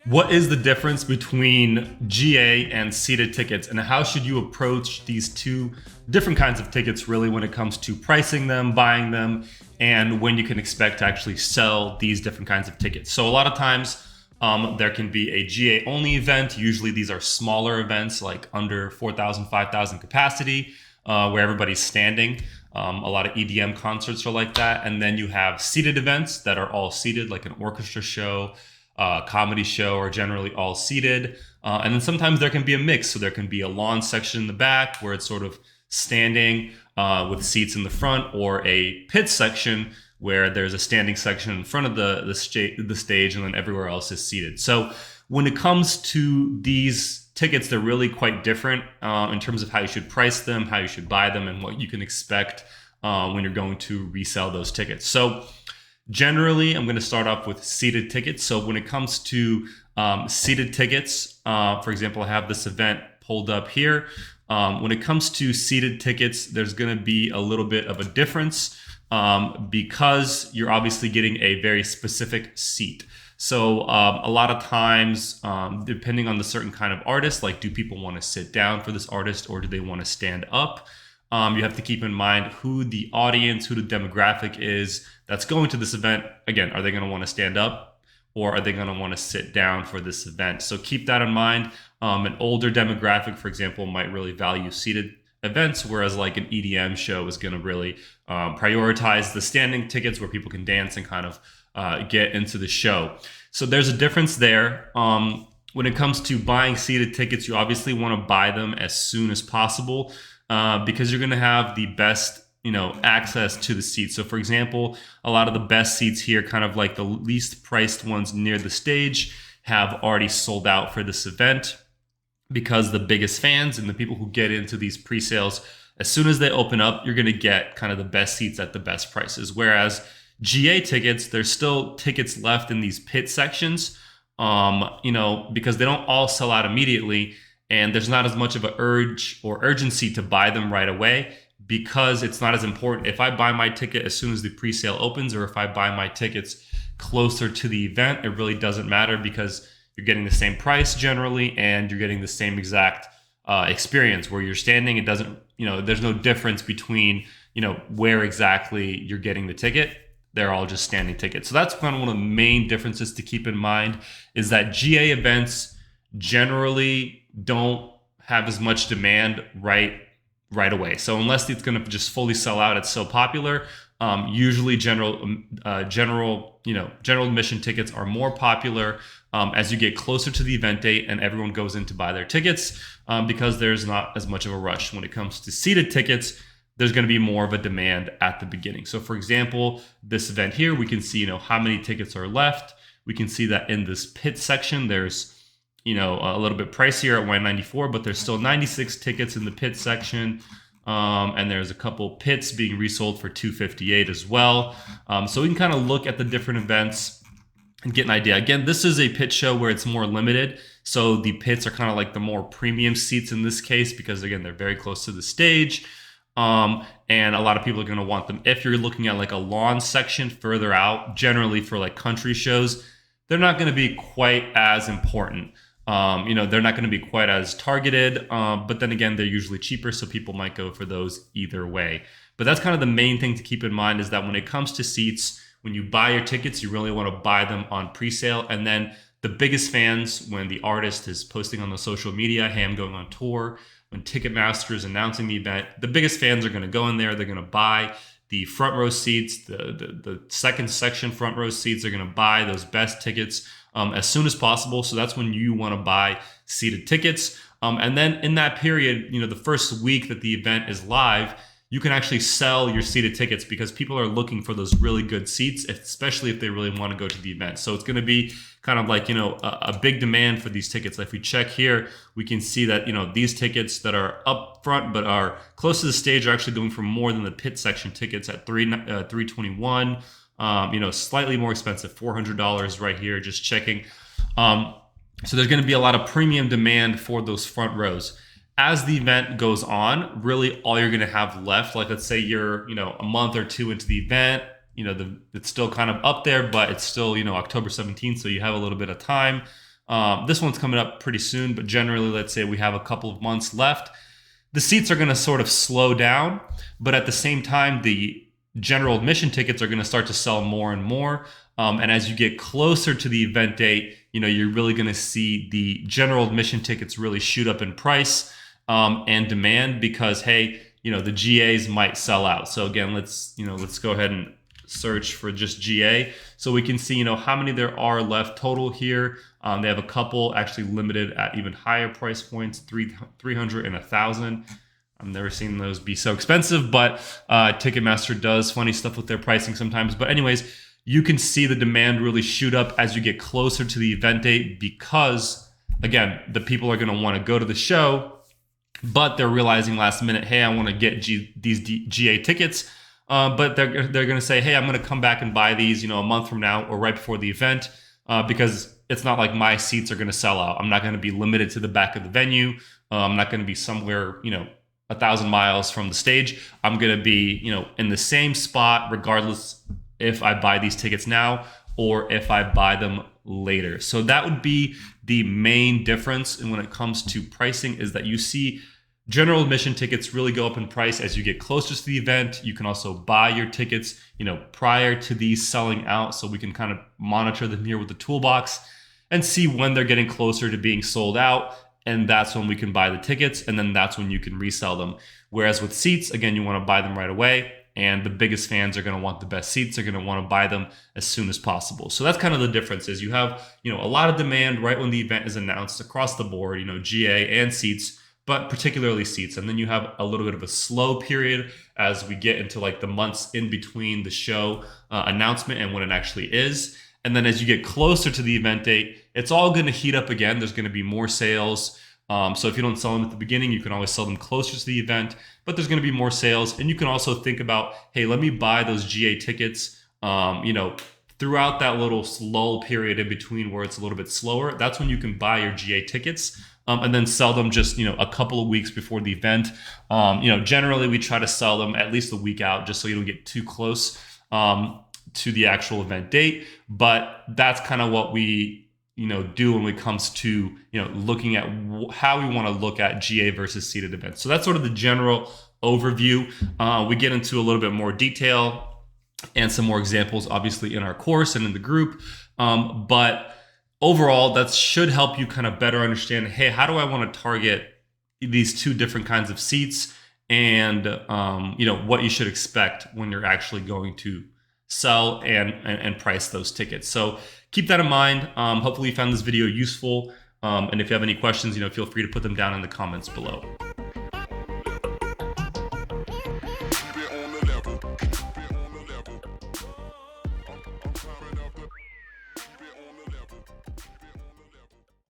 What is the difference between GA and seated tickets, and how should you approach these two different kinds of tickets really when it comes to pricing them, buying them, and when you can expect to actually sell these different kinds of tickets? So a lot of times there can be a GA only event. Usually these are smaller events like under 4,000, 5,000 capacity where everybody's standing. A lot of EDM concerts are like that. And then you have seated events that are all seated, like an orchestra show, comedy show, or generally all seated. And then sometimes there can be a mix. So there can be a lawn section in the back where it's sort of standing with seats in the front, or a pit section where there's a standing section in front of the stage, and then everywhere else is seated. So when it comes to these tickets, they're really quite different in terms of how you should price them, how you should buy them, and what you can expect when you're going to resell those tickets. So generally, I'm going to start off with seated tickets. So when it comes to seated tickets, for example, I have this event pulled up here. When it comes to seated tickets, there's going to be a little bit of a difference because you're obviously getting a very specific seat. So a lot of times, depending on the certain kind of artist, like do people want to sit down for this artist or do they want to stand up? You have to keep in mind who the audience, who the demographic is that's going to this event. Again, are they going to want to stand up or are they going to want to sit down for this event? So keep that in mind. An older demographic, for example, might really value seated events, whereas like an EDM show is going to really prioritize the standing tickets where people can dance and kind of get into the show. So there's a difference there. When it comes to buying seated tickets, you obviously want to buy them as soon as possible because you're going to have the best access to the seats. So for example, a lot of the best seats here, kind of like the least priced ones near the stage, have already sold out for this event, because the biggest fans and the people who get into these pre-sales, as soon as they open up, you're going to get kind of the best seats at the best prices. Whereas GA tickets, there's still tickets left in these pit sections, because they don't all sell out immediately, and there's not as much of an urge or urgency to buy them right away, because it's not as important if I buy my ticket as soon as the pre-sale opens, or if I buy my tickets closer to the event. It really doesn't matter, because you're getting the same price generally, and you're getting the same exact experience where you're standing. It doesn't, there's no difference between, where exactly you're getting the ticket. They're all just standing tickets. So that's kind of one of the main differences to keep in mind, is that GA events generally don't have as much demand right away. So unless it's going to just fully sell out, it's so popular. Usually general admission tickets are more popular as you get closer to the event date and everyone goes in to buy their tickets, because there's not as much of a rush. When it comes to seated tickets, there's going to be more of a demand at the beginning. So for example, this event here, we can see how many tickets are left. We can see that in this pit section, there's a little bit pricier at $194, but there's still 96 tickets in the pit section. And there's a couple pits being resold for $258 as well. So we can kind of look at the different events and get an idea. Again, this is a pit show where it's more limited. So the pits are kind of like the more premium seats in this case, because again, they're very close to the stage. And a lot of people are going to want them. If you're looking at like a lawn section further out, generally for like country shows, they're not going to be quite as important. They're not going to be quite as targeted, but then again, they're usually cheaper, so people might go for those either way. But that's kind of the main thing to keep in mind, is that when it comes to seats, when you buy your tickets, you really want to buy them on pre-sale. And then the biggest fans, when the artist is posting on the social media, hey, I'm going on tour, when Ticketmaster is announcing the event, the biggest fans are going to go in there, they're going to buy the front row seats, the second section front row seats. They're going to buy those best tickets as soon as possible. So that's when you want to buy seated tickets. And then in that period, the first week that the event is live, you can actually sell your seated tickets, because people are looking for those really good seats, especially if they really want to go to the event. So it's going to be kind of like, a big demand for these tickets. If we check here, we can see that, these tickets that are up front but are close to the stage are actually going for more than the pit section tickets at $321. Slightly more expensive, $400 right here, just checking. So there's going to be a lot of premium demand for those front rows. As the event goes on, really all you're going to have left, like let's say you're, a month or two into the event, it's still kind of up there, but it's still, October 17th. So you have a little bit of time. This one's coming up pretty soon, but generally, let's say we have a couple of months left. The seats are going to sort of slow down, but at the same time, the general admission tickets are going to start to sell more and more. And as you get closer to the event date, you're really going to see the general admission tickets really shoot up in price and demand because, hey, the GAs might sell out. So again, let's go ahead and search for just GA so we can see, how many there are left total here. They have a couple actually limited at even higher price points, 300 and 1,000. I've never seen those be so expensive, but Ticketmaster does funny stuff with their pricing sometimes. But anyways, you can see the demand really shoot up as you get closer to the event date because, again, the people are going to want to go to the show, but they're realizing last minute, hey, I want to get these GA tickets. But they're going to say, hey, I'm going to come back and buy these, a month from now or right before the event because it's not like my seats are going to sell out. I'm not going to be limited to the back of the venue. I'm not going to be somewhere, 1,000 miles from the stage. I'm going to be, in the same spot regardless if I buy these tickets now or if I buy them later. So that would be the main difference. And when it comes to pricing is that you see general admission tickets really go up in price as you get closer to the event. You can also buy your tickets, prior to these selling out. So we can kind of monitor them here with the toolbox and see when they're getting closer to being sold out. And that's when we can buy the tickets. And then that's when you can resell them. Whereas with seats, again, you want to buy them right away. And the biggest fans are going to want the best seats. They're going to want to buy them as soon as possible. So that's kind of the difference is you have, a lot of demand right when the event is announced across the board, GA and seats, but particularly seats. And then you have a little bit of a slow period as we get into like the months in between the show announcement and when it actually is. And then as you get closer to the event date, it's all going to heat up again. There's going to be more sales. So if you don't sell them at the beginning, you can always sell them closer to the event, but there's going to be more sales. And you can also think about, hey, let me buy those GA tickets, throughout that little lull period in between where it's a little bit slower. That's when you can buy your GA tickets. And then sell them just, a couple of weeks before the event. Generally we try to sell them at least a week out just so you don't get too close to the actual event date. But that's kind of what we, do when it comes to, looking at how we want to look at GA versus seated events. So that's sort of the general overview. We get into a little bit more detail and some more examples, obviously, in our course and in the group. But overall, that should help you kind of better understand, hey, how do I want to target these two different kinds of seats and, what you should expect when you're actually going to sell and price those tickets. So keep that in mind. Hopefully you found this video useful. And if you have any questions, feel free to put them down in the comments below.